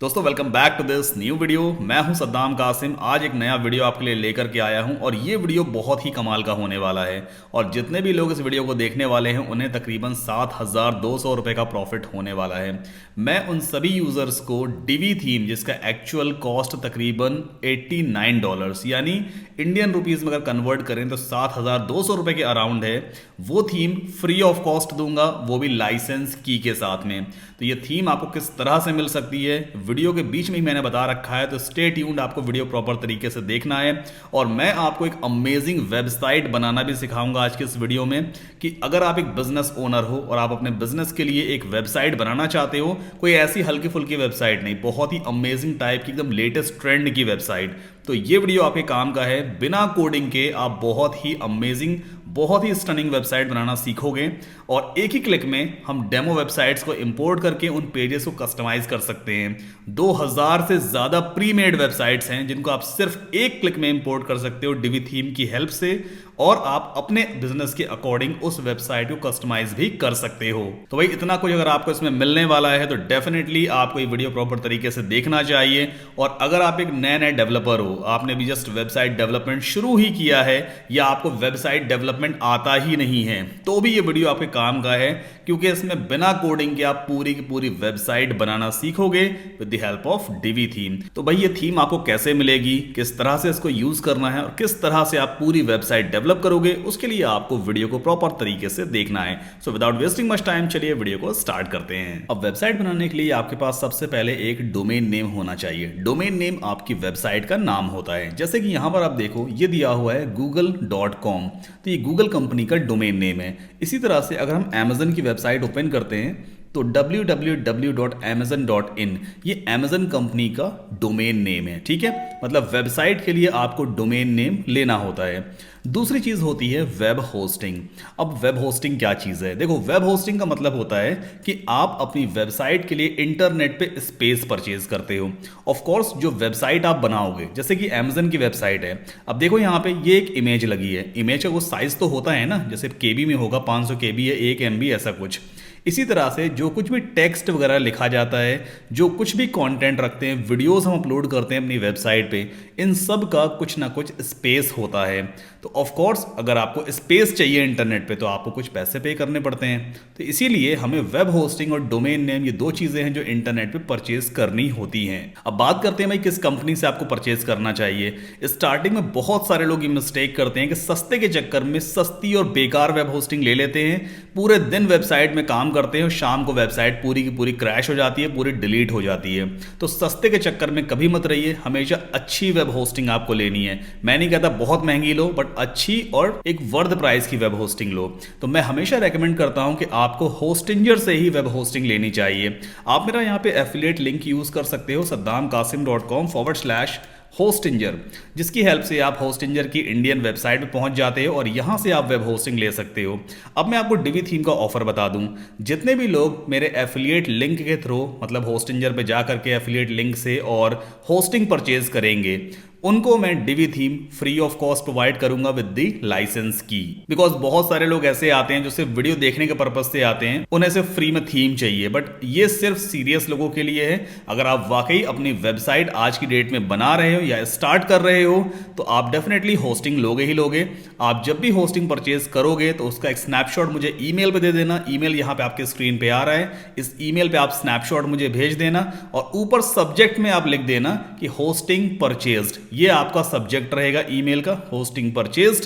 दोस्तों welcome back to this new video. मैं हूं सद्दाम कासिम। आज एक नया वीडियो आपके लिए लेकर के आया हूं और ये वीडियो बहुत ही कमाल का होने वाला है। और जितने भी लोग इस वीडियो को देखने वाले हैं उन्हें तकरीबन 7,200 रुपये का प्रॉफिट होने वाला है। मैं उन सभी यूज़र्स को डिवी थीम जिसका एक्चुअल कॉस्ट तकरीबन $89 यानी इंडियन रुपीज़ में अगर कन्वर्ट करें तो 7,200 रुपये के अराउंड है, वो थीम फ्री ऑफ कॉस्ट दूंगा, वो भी लाइसेंस की के साथ में। तो ये थीम आपको किस तरह से मिल सकती है वीडियो के बीच में ही मैंने बता रखा है, तो स्टे ट्यून्ड, आपको वीडियो प्रॉपर तरीके से देखना है। और मैं आपको एक अमेजिंग वेबसाइट बनाना भी सिखाऊंगा आज के इस वीडियो में कि अगर आप एक बिजनेस ओनर हो और आप अपने बिजनेस के लिए एक वेबसाइट बनाना चाहते हो, कोई ऐसी हल्की फुल्की वेबसाइट नहीं, बहुत ही अमेजिंग टाइप की एकदम लेटेस्ट ट्रेंड की वेबसाइट, तो ये वीडियो आपके काम का है। बिना कोडिंग के आप बहुत ही अमेजिंग, बहुत ही स्टनिंग वेबसाइट बनाना सीखोगे और एक ही क्लिक में हम डेमो वेबसाइट्स को इंपोर्ट करके उन पेजेस को कस्टमाइज कर सकते हैं। 2000 से ज्यादा प्री मेड वेबसाइट्स हैं जिनको आप सिर्फ एक क्लिक में इंपोर्ट कर सकते हो डिवी थीम की हेल्प से, और आप अपने बिजनेस के अकॉर्डिंग उस वेबसाइट को कस्टमाइज भी कर सकते हो। तो भाई इतना कुछ अगर आपको इसमें मिलने वाला है तो डेफिनेटली आपको ये वीडियो प्रॉपर तरीके से देखना चाहिए। और अगर आप एक नए डेवलपर हो, आपने भी जस्ट वेबसाइट डेवलपमेंट शुरू ही किया है या आपको वेबसाइट डेवलपमेंट आता ही नहीं है, तो भी ये वीडियो आपके काम का है, क्योंकि इसमें बिना कोडिंग के आप पूरी की पूरी वेबसाइट बनाना सीखोगे with the help of DV theme. तो भाई ये थीम आपको कैसे मिलेगी, किस तरह से इसको यूज करना है और किस तरह से आप पूरी वेबसाइट डेवलप करोगे, उसके लिए आपको वीडियो को प्रॉपर तरीके से देखना है। So without wasting much time चलिए वीडियो को स्टार्ट करते हैं। अब वेबसाइट बनाने के लिए आपके पास सबसे पहले एक डोमेन नेम होना चाहिए। डोमेन नेम आपकी वेबसाइट का नाम होता है। जैसे कि यहां पर आप देखो ये दिया हुआ है google.com, तो ये गूगल कंपनी का डोमेन नेम है। इसी तरह से अगर हम Amazon की वेबसाइट ओपन करते हैं तो www.amazon.in ये Amazon कंपनी का डोमेन नेम है। ठीक है, मतलब वेबसाइट के लिए आपको डोमेन नेम लेना होता है। दूसरी चीज होती है वेब होस्टिंग। अब वेब होस्टिंग क्या चीज है? देखो, वेब होस्टिंग का मतलब होता है कि आप अपनी वेबसाइट के लिए इंटरनेट पे स्पेस परचेज करते हो। ऑफ कोर्स जो वेबसाइट आप बनाओगे, जैसे कि Amazon की वेबसाइट है, अब देखो यहाँ पे ये एक इमेज लगी है। इमेज का वो साइज तो होता है ना, जैसे केबी में होगा, 500 केबी है, 1 MB ऐसा कुछ। इसी तरह से जो कुछ भी टेक्स्ट वगैरह लिखा जाता है, जो कुछ भी कंटेंट रखते हैं, वीडियोस हम अपलोड करते हैं अपनी वेबसाइट पे, इन सब का कुछ ना कुछ स्पेस होता है। तो ऑफ कोर्स अगर आपको स्पेस चाहिए इंटरनेट पे तो आपको कुछ पैसे पे करने पड़ते हैं। तो इसीलिए हमें वेब होस्टिंग और डोमेन नेम, ये दो चीज़ें हैं जो इंटरनेट पे परचेज करनी होती हैं। अब बात करते हैं भाई किस कंपनी से आपको परचेज करना चाहिए। स्टार्टिंग में बहुत सारे लोग ये मिस्टेक करते हैं कि सस्ते के चक्कर में सस्ती और बेकार वेब होस्टिंग ले लेते हैं, पूरे दिन वेबसाइट में काम करते हैं, शाम को वेबसाइट पूरी की पूरी क्रैश हो जाती है, पूरी डिलीट हो जाती है। तो सस्ते के चक्कर में कभी मत रहिए, हमेशा अच्छी वेब होस्टिंग आपको लेनी है। मैं नहीं कहता बहुत महंगी लो, बट अच्छी और एक वर्थ प्राइस की वेब होस्टिंग लो। तो मैं हमेशा रेकमेंड करता हूं कि आपको होस्टिंजर से ही वेब होस्टिंग लेनी चाहिए। आप मेरा यहाँ पे एफिलिएट लिंक यूज कर सकते हो, saddamkasim.com/hostinger, जिसकी हेल्प से आप होस्टिंजर की इंडियन वेबसाइट पे पहुंच जाते हो और यहां से आप वेब होस्टिंग ले सकते हो। अब मैं आपको डिवी थीम का ऑफर बता दूं, जितने भी लोग मेरे एफिलिएट लिंक के थ्रू, मतलब होस्टिंजर पे जा करके एफिलिएट लिंक से और होस्टिंग परचेज करेंगे, उनको मैं DV theme free of cost provide करूंगा विद दी लाइसेंस की। बिकॉज बहुत सारे लोग ऐसे आते हैं जो सिर्फ वीडियो देखने के पर्पज से आते हैं, उन्हें सिर्फ फ्री में थीम चाहिए, बट ये सिर्फ सीरियस लोगों के लिए है। अगर आप वाकई अपनी वेबसाइट आज की डेट में बना रहे हो या स्टार्ट कर रहे हो तो आप डेफिनेटली होस्टिंग लोगे ही लोगे। आप जब भी होस्टिंग परचेज करोगे तो उसका एक स्नैपशॉट मुझे ईमेल पे दे देना। ईमेल यहाँ पे आपके स्क्रीन पे आ रहा है, इस ईमेल पे आप स्नैपशॉट मुझे भेज देना और ऊपर सब्जेक्ट में आप लिख देना कि होस्टिंग परचेज्ड। ये आपका सब्जेक्ट रहेगा ईमेल का, होस्टिंग परचेज्ड।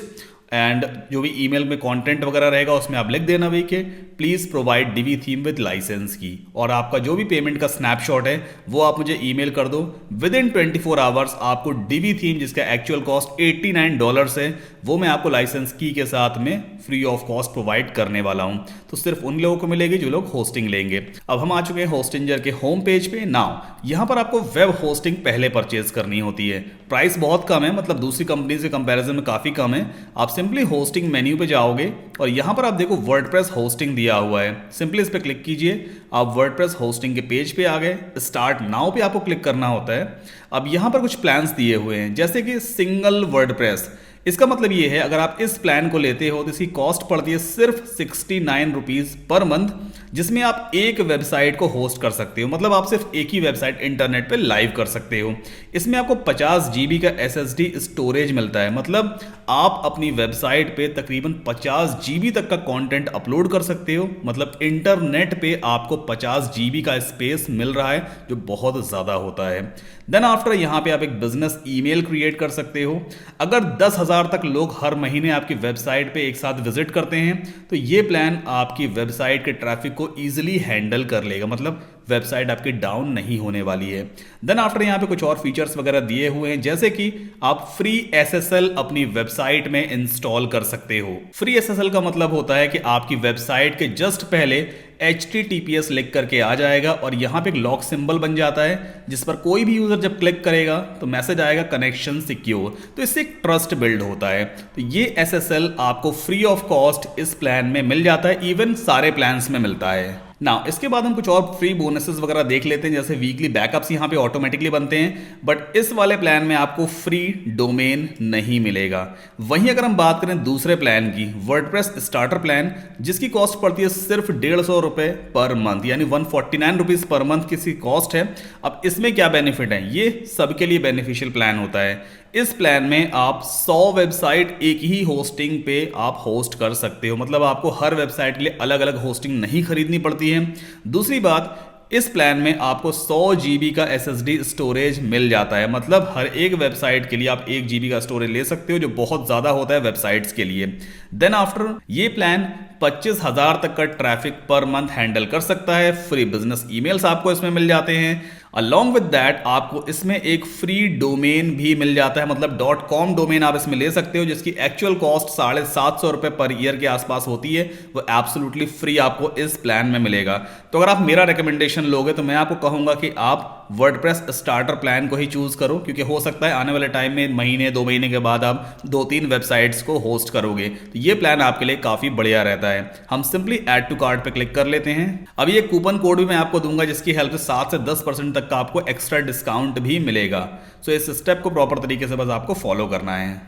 एंड जो भी ईमेल में कंटेंट वगैरह रहेगा उसमें आप लिख देना भाई कि please provide Divi theme with licence key, और आपका जो भी पेमेंट का स्नैपशॉट है वो आप मुझे ईमेल कर दो। विद इन 24 आवर्स आपको डिवी थीम जिसका एक्चुअल कॉस्ट $89 है, वो मैं आपको लाइसेंस की के साथ में फ्री ऑफ कॉस्ट प्रोवाइड करने वाला हूं। तो सिर्फ उन लोगों को मिलेगी जो लोग होस्टिंग लेंगे। अब हम आ चुके हैं होस्टिंजर के होम पेज पे। नाउ यहां पर आपको वेब होस्टिंग पहले परचेज करनी होती है। प्राइस बहुत कम है, मतलब दूसरी कंपनी से कंपैरिजन में काफी कम है। आप सिंपली होस्टिंग मेन्यू पे जाओगे और यहां पर आप देखो वर्डप्रेस होस्टिंग दिया हुआ है, सिंपली इस पे क्लिक कीजिए। आप वर्डप्रेस होस्टिंग के पेज पे आ गए। स्टार्ट नाउ पे आपको क्लिक करना होता है। अब यहां पर कुछ प्लान्स दिए हुए हैं, जैसे कि सिंगल वर्डप्रेस, इसका मतलब ये है अगर आप इस प्लान को लेते हो तो इसकी कॉस्ट पड़ती है सिर्फ 69 रुपीज़ पर मंथ, जिसमें आप एक वेबसाइट को होस्ट कर सकते हो। मतलब आप सिर्फ एक ही वेबसाइट इंटरनेट पे लाइव कर सकते हो। इसमें आपको 50 GB का SSD स्टोरेज मिलता है। मतलब आप अपनी वेबसाइट पे तकरीबन 50 GB तक का कंटेंट अपलोड कर सकते हो। मतलब इंटरनेट पे आपको 50 GB का स्पेस मिल रहा है, जो बहुत ज़्यादा होता है। देन आफ्टर यहाँ पे आप एक बिजनेस ईमेल क्रिएट कर सकते हो। अगर 10,000 तक लोग हर महीने आपकी वेबसाइट पे एक साथ विजिट करते हैं तो ये प्लान आपकी वेबसाइट के ट्रैफिक को ईजिली हैंडल कर लेगा। मतलब वेबसाइट आपकी डाउन नहीं होने वाली है। देन आफ्टर यहाँ पे कुछ और फीचर्स वगैरह दिए हुए हैं, जैसे कि आप फ्री SSL अपनी वेबसाइट में इंस्टॉल कर सकते हो। फ्री SSL का मतलब होता है कि आपकी वेबसाइट के जस्ट पहले HTTPS लिख करके आ जाएगा और यहाँ पे एक लॉक सिंबल बन जाता है, जिस पर कोई भी यूजर जब क्लिक करेगा तो मैसेज आएगा कनेक्शन सिक्योर। तो इससे एक ट्रस्ट बिल्ड होता है। तो ये SSL आपको फ्री ऑफ कॉस्ट इस प्लान में मिल जाता है, इवन सारे प्लान्स में मिलता है। ना इसके बाद हम कुछ और फ्री बोनसेस वगैरह देख लेते हैं, जैसे वीकली बैकअप्स यहाँ पे ऑटोमेटिकली बनते हैं, बट इस वाले प्लान में आपको फ्री डोमेन नहीं मिलेगा। वहीं अगर हम बात करें दूसरे प्लान की, वर्डप्रेस स्टार्टर प्लान, जिसकी कॉस्ट पड़ती है सिर्फ 150 रुपये पर मंथ, यानी 149 रुपीज़ पर मंथ की इसकी कॉस्ट है। अब इसमें क्या बेनिफिट है, ये सबके लिए बेनिफिशियल प्लान होता है। इस प्लान में आप 100 वेबसाइट एक ही होस्टिंग पे आप होस्ट कर सकते हो। मतलब आपको हर वेबसाइट के लिए अलग अलग होस्टिंग नहीं खरीदनी पड़ती है। दूसरी बात, इस प्लान में आपको 100 GB का SSD स्टोरेज मिल जाता है। मतलब हर एक वेबसाइट के लिए आप 1 GB का स्टोरेज ले सकते हो, जो बहुत ज़्यादा होता है वेबसाइट्स के लिए। देन आफ्टर ये प्लान 25,000 तक का ट्रैफिक पर मंथ हैंडल कर सकता है। फ्री बिजनेस ईमेल्स आपको इसमें मिल जाते हैं। अलॉन्ग विद दैट आपको इसमें एक फ्री डोमेन भी मिल जाता है। मतलब .com डोमेन आप इसमें ले सकते हो, जिसकी एक्चुअल कॉस्ट 750 रुपये पर ईयर के आसपास होती है। वो एब्सोल्युटली फ्री आपको इस प्लान में मिलेगा। तो अगर आप मेरा रिकमेंडेशन लोगे तो मैं आपको कहूंगा कि आप वर्डप्रेस स्टार्टर प्लान को ही चूज करो, क्योंकि हो सकता है आने वाले टाइम में महीने 2 महीने के बाद आप 2-3 वेबसाइट्स को होस्ट करोगे, तो ये प्लान आपके लिए काफी बढ़िया रहता है। हम सिंपली ऐड टू कार्ट पे क्लिक कर लेते हैं। अब ये कूपन कोड भी मैं आपको दूंगा, जिसकी हेल्प से 7 से 10% तक का आपको एक्स्ट्रा डिस्काउंट भी मिलेगा। सो इस स्टेप को प्रॉपर तरीके से बस आपको फॉलो करना है।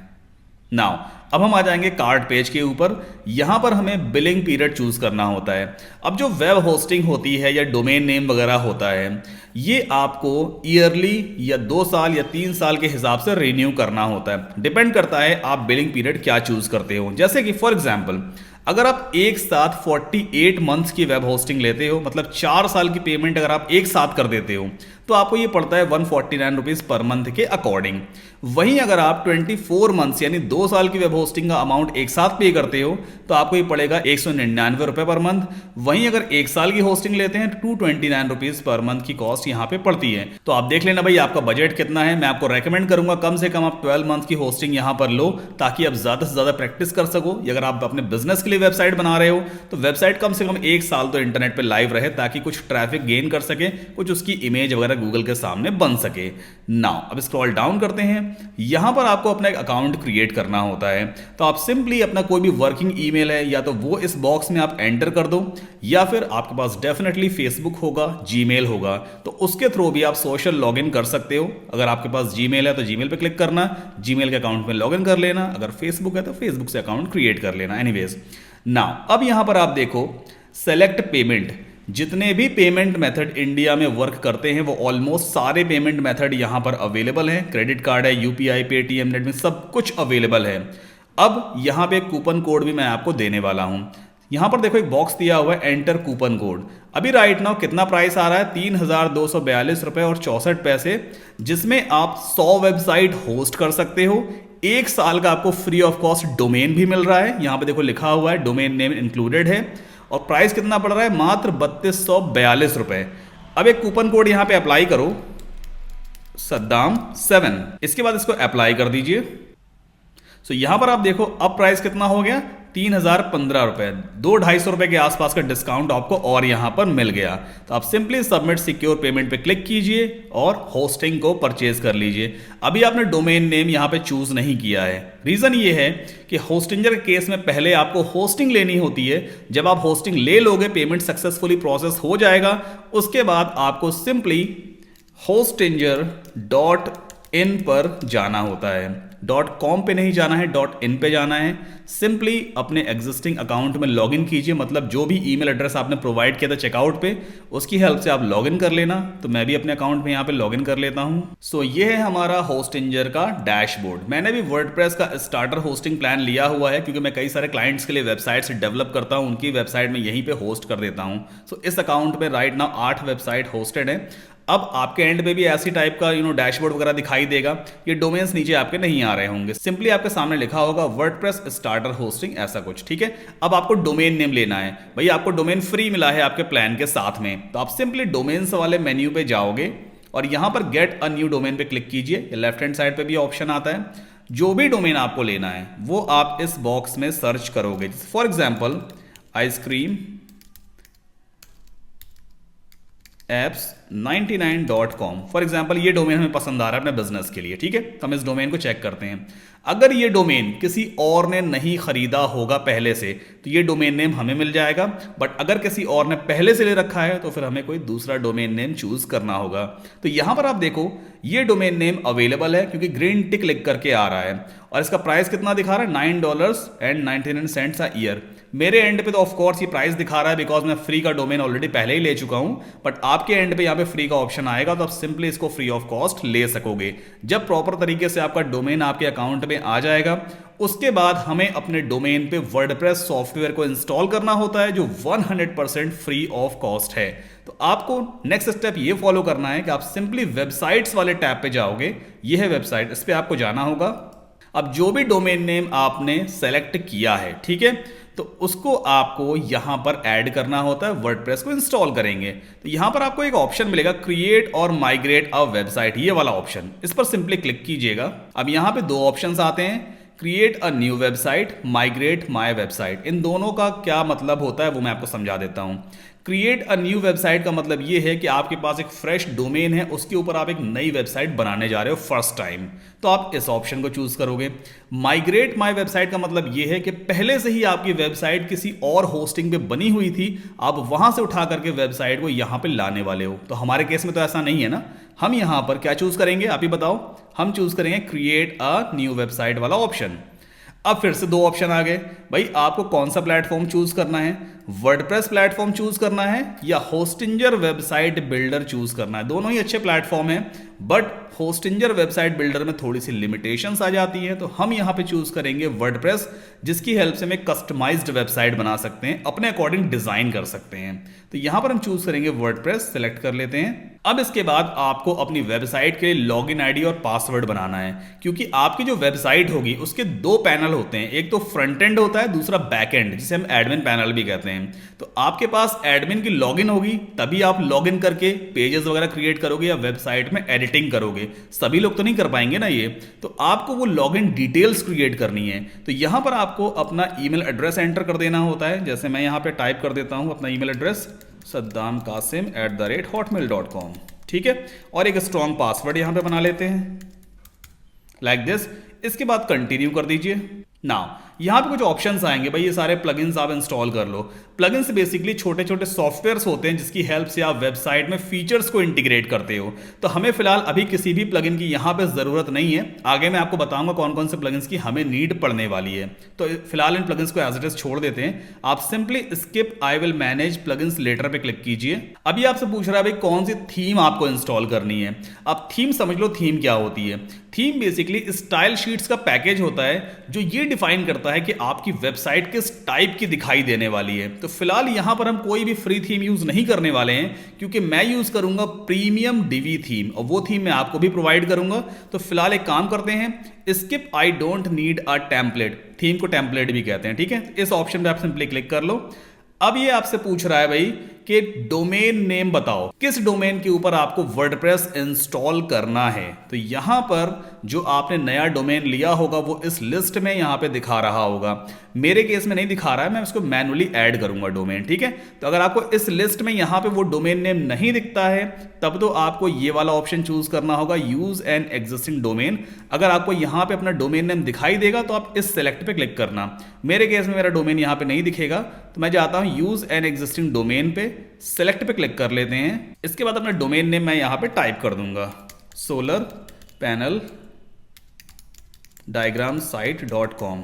नाउ अब हम आ जाएंगे कार्ड पेज के ऊपर। यहां पर हमें बिलिंग पीरियड चूज करना होता है। अब जो वेब होस्टिंग होती है या डोमेन नेम वगैरह होता है, ये आपको ईयरली या 2 साल या 3 साल के हिसाब से रिन्यू करना होता है। डिपेंड करता है आप बिलिंग पीरियड क्या चूज करते हो। जैसे कि फॉर एग्जाम्पल, अगर आप एक साथ 48 मंथ्स की वेब होस्टिंग लेते हो, मतलब 4 साल की पेमेंट अगर आप एक साथ कर देते हो, तो आपको ये पड़ता है 149 रुपीज़ पर मंथ के अकॉर्डिंग। वहीं अगर आप 24 मंथ्स यानी 2 साल की वेब होस्टिंग का अमाउंट एक साथ पे करते हो, तो आपको ये पड़ेगा 199 रुपये पर मंथ। वहीं अगर 1 साल की होस्टिंग लेते हैं, 229 रुपीज़ पर मंथ की कॉस्ट यहाँ पे पड़ती है। तो आप देख लेना भाई आपका बजट कितना है। मैं आपको रेकमेंड करूंगा कम से कम आप 12 मंथ की होस्टिंग यहाँ पर लो, ताकि आप ज़्यादा से ज़्यादा प्रैक्टिस कर सको। अगर आप अपने बिजनेस के लिए वेबसाइट बना रहे हो, तो वेबसाइट कम से कम 1 साल तो इंटरनेट पर लाइव रहे, ताकि कुछ ट्रैफिक गेन कर सके, कुछ उसकी इमेज वगैरह गूगल के सामने बन सके। नाउ अब स्क्रॉल डाउन करते हैं। यहां पर आपको अपना एक अकाउंट क्रिएट करना होता है। तो आप सिंपली अपना कोई भी वर्किंग ईमेल है या तो वो इस बॉक्स में आप एंटर कर दो, या फिर आपके पास डेफिनेटली फेसबुक होगा, जीमेल होगा, तो उसके थ्रू भी आप सोशल लॉगिन कर सकते हो। अगर आपके पास जीमेल है तो जीमेल पे क्लिक करना, जीमेल के अकाउंट में लॉगिन कर लेना। अगर फेसबुक है तो फेसबुक से अकाउंट क्रिएट कर लेना। एनीवेज नाउ अब यहां पर आप देखो सेलेक्ट पेमेंट। जितने भी पेमेंट मेथड इंडिया में वर्क करते हैं, वो ऑलमोस्ट सारे पेमेंट मेथड यहां पर अवेलेबल हैं। क्रेडिट कार्ड है, यूपीआई, पेटीएम, नेट में सब कुछ अवेलेबल है। अब यहां पे कूपन कोड भी मैं आपको देने वाला हूं। यहां पर देखो एक बॉक्स दिया हुआ है, एंटर कूपन कोड। अभी राइट नाउ कितना प्राइस आ रहा है, 3,242 रुपये और 64 पैसे, जिसमें आप 100 वेबसाइट होस्ट कर सकते हो। 1 साल का आपको फ्री ऑफ कॉस्ट डोमेन भी मिल रहा है। यहां पे देखो लिखा हुआ है डोमेन नेम इंक्लूडेड है। और प्राइस कितना पड़ रहा है, मात्र 3242 रुपये। अब एक कूपन कोड यहां पे अप्लाई करो, सद्दाम 7। इसके बाद इसको अप्लाई कर दीजिए। सो यहां पर आप देखो अब प्राइस कितना हो गया, 3,015 रुपये। 200-250 रुपये के आसपास का डिस्काउंट आपको और यहां पर मिल गया। तो आप सिंपली सबमिट सिक्योर पेमेंट पे क्लिक कीजिए और होस्टिंग को परचेज कर लीजिए। अभी आपने डोमेन नेम यहां पे चूज नहीं किया है। रीजन ये है कि होस्टिंजर के केस में पहले आपको होस्टिंग लेनी होती है। जब आप होस्टिंग ले लोगे, पेमेंट सक्सेसफुली प्रोसेस हो जाएगा। उसके बाद आपको सिंपली hostinger.in पर जाना होता है। .com पे नहीं जाना है, .in पे जाना है। सिंपली अपने एग्जिस्टिंग अकाउंट में लॉगिन कीजिए, मतलब जो भी ईमेल एड्रेस आपने प्रोवाइड किया था चेकआउट पे, उसकी हेल्प से आप लॉगिन कर लेना। तो मैं भी अपने अकाउंट में यहाँ पे लॉगिन कर लेता हूँ। सो ये है हमारा होस्टिंजर का डैशबोर्ड। मैंने भी वर्डप्रेस का स्टार्टर होस्टिंग प्लान लिया हुआ है, क्योंकि मैं कई सारे क्लाइंट्स के लिए वेबसाइट से डेवलप करता हूँ, उनकी वेबसाइट में यहीं पे होस्ट कर देता हूँ। सो इस अकाउंट में राइट नाउ 8 वेबसाइट होस्टेड है। अब आपके एंड पे भी ऐसी टाइप का डैशबोर्ड वगैरह दिखाई देगा। ये डोमेन्स नीचे आपके नहीं आ रहे होंगे, सिंपली आपके सामने लिखा होगा वर्डप्रेस स्टार्टर होस्टिंग, ऐसा कुछ, ठीक है। अब आपको डोमेन नेम लेना है। भाई आपको डोमेन फ्री मिला है आपके प्लान के साथ में, तो आप सिंपली डोमेन्स वाले मेन्यू पे जाओगे और यहां पर गेट अ न्यू डोमेन पे क्लिक कीजिए। लेफ्ट हैंड साइड पे भी ऑप्शन आता है। जो भी डोमेन आपको लेना है वो आप इस बॉक्स में सर्च करोगे। For example ice cream apps99.com for example, ये डोमेन हमें पसंद आ रहा है अपने बिजनेस के लिए, ठीक है। तो हम इस डोमेन को चेक करते हैं। अगर ये डोमेन किसी और ने नहीं खरीदा होगा पहले से, तो ये डोमेन नेम हमें मिल जाएगा। बट अगर किसी और ने पहले से ले रखा है तो फिर हमें कोई दूसरा डोमेन नेम चूज करना होगा। तो यहां पर आप देखो ये डोमेन नेम अवेलेबल है, क्योंकि ग्रीन टिक लिख करके आ रहा है और इसका प्राइस कितना दिखा रहा है, $9.99 अ ईयर। मेरे एंड पे तो ऑफ कोर्स ये प्राइस दिखा रहा है, बिकॉज मैं फ्री का डोमेन ऑलरेडी पहले ही ले चुका हूं। बट आपके एंड पे यहाँ पे फ्री का ऑप्शन आएगा, तो आप सिंपली इसको फ्री ऑफ कॉस्ट ले सकोगे। जब प्रॉपर तरीके से आपका डोमेन आपके अकाउंट में आ जाएगा, उसके बाद हमें अपने डोमेन पे वर्डप्रेस सॉफ्टवेयर को इंस्टॉल करना होता है, जो 100% फ्री ऑफ कॉस्ट है। तो आपको नेक्स्ट स्टेप ये फॉलो करना है कि आप सिंपली वेबसाइट्स वाले टैब पे जाओगे। ये है वेबसाइट, इस पे आपको जाना होगा। अब जो भी डोमेन नेम आपने सेलेक्ट किया है, ठीक है, तो उसको आपको यहां पर ऐड करना होता है। वर्डप्रेस को इंस्टॉल करेंगे तो यहां पर आपको एक ऑप्शन मिलेगा, क्रिएट और माइग्रेट अ वेबसाइट, ये वाला ऑप्शन, इस पर सिंपली क्लिक कीजिएगा। अब यहां पे 2 ऑप्शंस आते हैं, create a new website, migrate my website. इन दोनों का क्या मतलब होता है वो मैं आपको समझा देता हूं। क्रिएट अ न्यू वेबसाइट का मतलब ये है कि आपके पास एक फ्रेश डोमेन है, उसके ऊपर आप एक नई वेबसाइट बनाने जा रहे हो फर्स्ट टाइम, तो आप इस ऑप्शन को चूज करोगे। माइग्रेट माय वेबसाइट का मतलब ये है कि पहले से ही आपकी वेबसाइट किसी और होस्टिंग पे बनी हुई थी, आप वहां से उठा करके वेबसाइट को यहां पे लाने वाले हो। तो हमारे केस में तो ऐसा नहीं है ना। हम यहां पर क्या चूज करेंगे, आप ही बताओ। हम चूज करेंगे क्रिएट अ न्यू वेबसाइट वाला ऑप्शन। अब फिर से 2 ऑप्शन आ गए। भाई आपको कौन सा प्लेटफॉर्म चूज करना है, वर्डप्रेस प्लेटफॉर्म चूज करना है या होस्टिंजर वेबसाइट बिल्डर चूज करना है। दोनों ही अच्छे प्लेटफॉर्म हैं, बट होस्टिंजर वेबसाइट बिल्डर में थोड़ी सी लिमिटेशंस आ जाती है। तो हम यहां पे चूज करेंगे वर्डप्रेस, जिसकी हेल्प से हम एक कस्टमाइज्ड वेबसाइट बना सकते हैं, अपने अकॉर्डिंग डिजाइन कर सकते हैं। तो यहां पर हम चूज करेंगे वर्डप्रेस, सेलेक्ट कर लेते हैं। अब इसके बाद आपको अपनी वेबसाइट के लिए लॉगिन आईडी और पासवर्ड बनाना है, क्योंकि आपकी जो वेबसाइट होगी उसके 2 पैनल होते हैं, एक तो फ्रंट एंड होता है, दूसरा बैक एंड, जिसे हम एडमिन पैनल भी कहते हैं। तो आपके पास एडमिन की लॉगिन होगी, तभी आप लॉगिन करके पेजेस वगैरह क्रिएट करोगे या वेबसाइट में एडिटिंग करोगे। सभी लोग तो नहीं कर पाएंगे ना ये, तो आपको वो लॉगिन डिटेल्स क्रिएट करनी है। तो यहां पर आपको अपना ईमेल एड्रेस एंटर कर देना होता है। जैसे मैं यहां पे टाइप कर देता हूं अपना ईमेल एड्रेस, saddamkasim@hotmail.com, ठीक है, और एक स्ट्रॉन्ग पासवर्ड यहां पे बना लेते हैं लाइक दिस। इसके बाद कंटिन्यू कर दीजिए। नाउ यहां पे कुछ ऑप्शंस आएंगे, भाई ये सारे प्लगइन्स आप इंस्टॉल कर लो। प्लगइन्स बेसिकली छोटे छोटे सॉफ्टवेयर्स होते हैं जिसकी हेल्प से आप वेबसाइट में फीचर्स को इंटीग्रेट करते हो। तो हमें फिलहाल अभी किसी भी प्लगइन की यहां पे जरूरत नहीं है, आगे मैं आपको बताऊंगा कौन कौन से प्लगइन्स की हमें नीड पड़ने वाली है। तो फिलहाल इन प्लगइन्स को एज इट इज छोड़ देते हैं। आप simply skip I will manage plugins later पे क्लिक कीजिए। अभी आपसे पूछ रहा है भाई कौन सी थीम आपको इंस्टॉल करनी है। अब थीम समझ लो, थीम क्या होती है। थीम बेसिकली स्टाइल शीट्स का पैकेज होता है जो ये डिफाइन करता है कि आपकी वेबसाइट किस टाइप की दिखाई देने वाली है। तो फिलहाल यहां पर हम कोई भी फ्री थीम यूज नहीं करने वाले हैं, क्योंकि मैं यूज करूंगा प्रीमियम डिवी थीम, और वो थीम मैं आपको भी प्रोवाइड करूंगा। तो फिलहाल एक काम करते हैं, skip I don't need a template, theme को टेम्पलेट भी कहते हैं, ठीक है। इस ऑप्शन पे आप सिंपली क्लिक कर लो। अब ये आपसे पूछ रहा है भाई कि डोमेन नेम बताओ, किस डोमेन के ऊपर आपको वर्डप्रेस इंस्टॉल करना है। तो यहां पर जो आपने नया डोमेन लिया होगा वो इस लिस्ट में यहां पे दिखा रहा होगा। मेरे केस में नहीं दिखा रहा है, मैं उसको मैनुअली ऐड करूंगा डोमेन, ठीक है। तो अगर आपको इस लिस्ट में यहां पे वो डोमेन नेम नहीं दिखता है, तब तो आपको ये वाला ऑप्शन चूज करना होगा, यूज एन एग्जिस्टिंग डोमेन। अगर आपको यहां पे अपना डोमेन नेम दिखाई देगा तो आप इस सेलेक्ट पे क्लिक करना। मेरे केस में मेरा डोमेन यहां पे नहीं दिखेगा, तो मैं जाता हूं यूज एन एग्जिस्टिंग डोमेन पे, सेलेक्ट पे क्लिक कर लेते हैं। इसके बाद अपना डोमेन नेम मैं यहां पे टाइप कर दूंगा, solar panel diagramsite.com।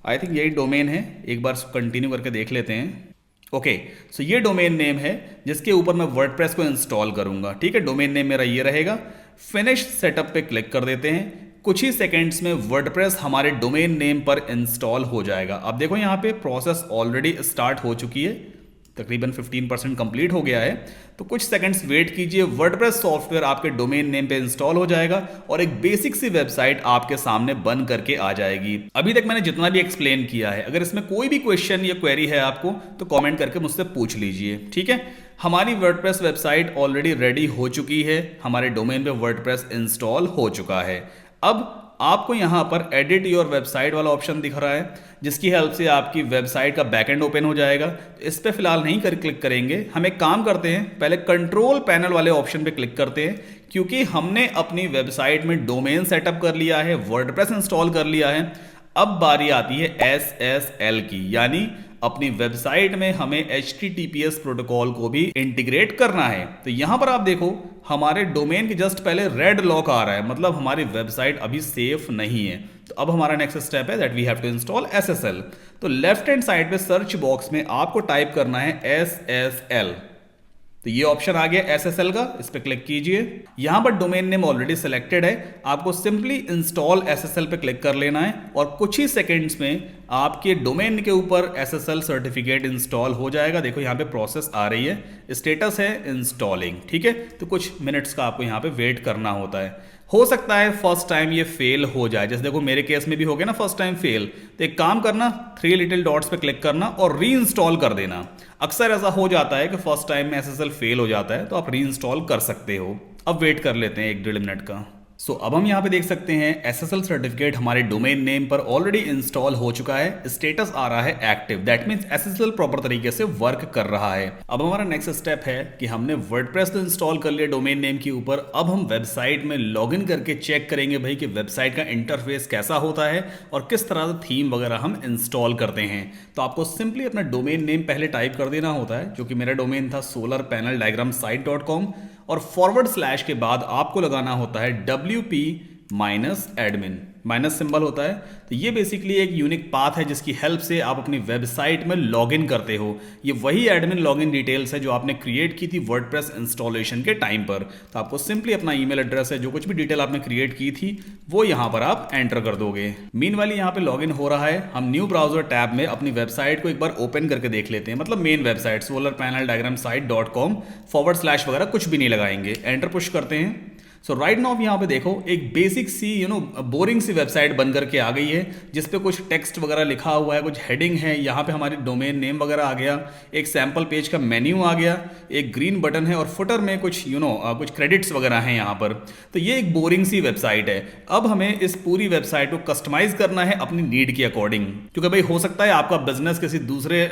I think यही डोमेन है, एक बार कंटिन्यू करके देख लेते हैं। ओके, सो ये डोमेन नेम है जिसके ऊपर मैं वर्डप्रेस को इंस्टॉल करूंगा। ठीक है, डोमेन नेम मेरा ये रहेगा। फिनिश सेटअप पे क्लिक कर देते हैं। कुछ ही सेकंड्स में वर्डप्रेस हमारे डोमेन नेम पर इंस्टॉल हो जाएगा। अब देखो यहाँ पे प्रोसेस ऑलरेडी स्टार्ट हो चुकी है, तकरीबन 15% कंप्लीट हो गया है। तो कुछ सेकंड्स वेट कीजिए, वर्डप्रेस सॉफ्टवेयर आपके डोमेन नेम पे इंस्टॉल हो जाएगा और एक बेसिक सी वेबसाइट आपके सामने बन करके आ जाएगी। अभी तक मैंने जितना भी एक्सप्लेन किया है, अगर इसमें कोई भी क्वेश्चन या क्वेरी है आपको तो कमेंट करके मुझसे पूछ लीजिए। ठीक है, हमारी वर्डप्रेस वेबसाइट ऑलरेडी रेडी हो चुकी है, हमारे डोमेन पे वर्डप्रेस इंस्टॉल हो चुका है। अब आपको यहाँ पर एडिट योर वेबसाइट वाला ऑप्शन दिख रहा है, जिसकी हेल्प से आपकी वेबसाइट का बैकएंड ओपन हो जाएगा। तो इस पर फिलहाल नहीं क्लिक करेंगे, हम एक काम करते हैं, पहले कंट्रोल पैनल वाले ऑप्शन पे क्लिक करते हैं, क्योंकि हमने अपनी वेबसाइट में डोमेन सेटअप कर लिया है, वर्डप्रेस इंस्टॉल कर लिया है। अब बारी आती है SSL की, यानी अपनी वेबसाइट में हमें HTTPS प्रोटोकॉल को भी इंटीग्रेट करना है। तो यहां पर आप देखो हमारे डोमेन के जस्ट पहले रेड लॉक आ रहा है, मतलब हमारी वेबसाइट अभी सेफ नहीं है। तो अब हमारा नेक्स्ट स्टेप है that we have to install SSL। तो लेफ्ट हैंड साइड पे सर्च बॉक्स में आपको टाइप करना है SSL। तो ये ऑप्शन आ गया SSL का, इस पर क्लिक कीजिए। यहां पर डोमेन नेम ऑलरेडी सिलेक्टेड है, आपको सिंपली इंस्टॉल SSL पे क्लिक कर लेना है और कुछ ही सेकंड्स में आपके डोमेन के ऊपर SSL सर्टिफिकेट इंस्टॉल हो जाएगा। देखो यहाँ पे प्रोसेस आ रही है, स्टेटस है इंस्टॉलिंग। ठीक है, तो कुछ मिनट्स का आपको यहाँ पे वेट करना होता है। हो सकता है फर्स्ट टाइम ये फेल हो जाए, जैसे देखो मेरे केस में भी हो गया ना फर्स्ट टाइम फेल। तो एक काम करना, 3 लिटिल डॉट्स पे क्लिक करना और री इंस्टॉल कर देना। अक्सर ऐसा हो जाता है कि फर्स्ट टाइम में SSL फेल हो जाता है, तो आप री इंस्टॉल कर सकते हो। अब वेट कर लेते हैं 1-1.5 मिनट का। सो अब हम यहाँ पे देख सकते हैं SSL सर्टिफिकेट हमारे डोमेन नेम पर ऑलरेडी इंस्टॉल हो चुका है। स्टेटस आ रहा है active, that means SSL proper तरीके से वर्क कर रहा है। अब हमारा नेक्स्ट स्टेप है कि हमने वर्डप्रेस तो इंस्टॉल कर लिया डोमेन नेम के ऊपर। अब हम वेबसाइट में लॉगिन करके चेक करेंगे भाई कि वेबसाइट का इंटरफेस कैसा होता है और किस तरह से थीम वगैरह हम इंस्टॉल करते हैं। तो आपको सिंपली अपना डोमेन नेम पहले टाइप कर देना होता है, जो कि मेरा डोमेन था solarpaneldiagramsite.com, और / के बाद आपको लगाना होता है WP-admin, माइनस सिंबल होता है। तो ये बेसिकली एक यूनिक पाथ है जिसकी हेल्प से आप अपनी वेबसाइट में लॉगिन करते हो। ये वही एडमिन लॉगिन डिटेल्स है जो आपने क्रिएट की थी वर्डप्रेस इंस्टॉलेशन के टाइम पर। तो आपको सिंपली अपना ईमेल एड्रेस है, जो कुछ भी डिटेल आपने क्रिएट की थी वो यहाँ पर आप एंटर कर दोगे। मीनवाइल यहाँ पे लॉगिन हो रहा है। हम न्यू ब्राउजर टैब में अपनी वेबसाइट को एक बार ओपन करके देख लेते हैं, मतलब मेन वेबसाइट solarpaneldiagramsite.com / वगैरह कुछ भी नहीं लगाएंगे। एंटर पुश करते हैं। सो राइट नाउ यहाँ पे देखो एक बेसिक सी बोरिंग सी वेबसाइट बन करके आ गई है, जिसपे कुछ टेक्स्ट वगैरह लिखा हुआ है, कुछ हेडिंग है, यहाँ पे हमारी डोमेन नेम वगैरह आ गया, एक सैम्पल पेज का मेन्यू आ गया, एक ग्रीन बटन है और फुटर में कुछ कुछ क्रेडिट्स वगैरह हैं यहाँ पर। तो ये एक बोरिंग सी वेबसाइट है। अब हमें इस पूरी वेबसाइट को कस्टमाइज करना है अपनी नीड के अकॉर्डिंग, क्योंकि भाई हो सकता है आपका बिजनेस किसी दूसरे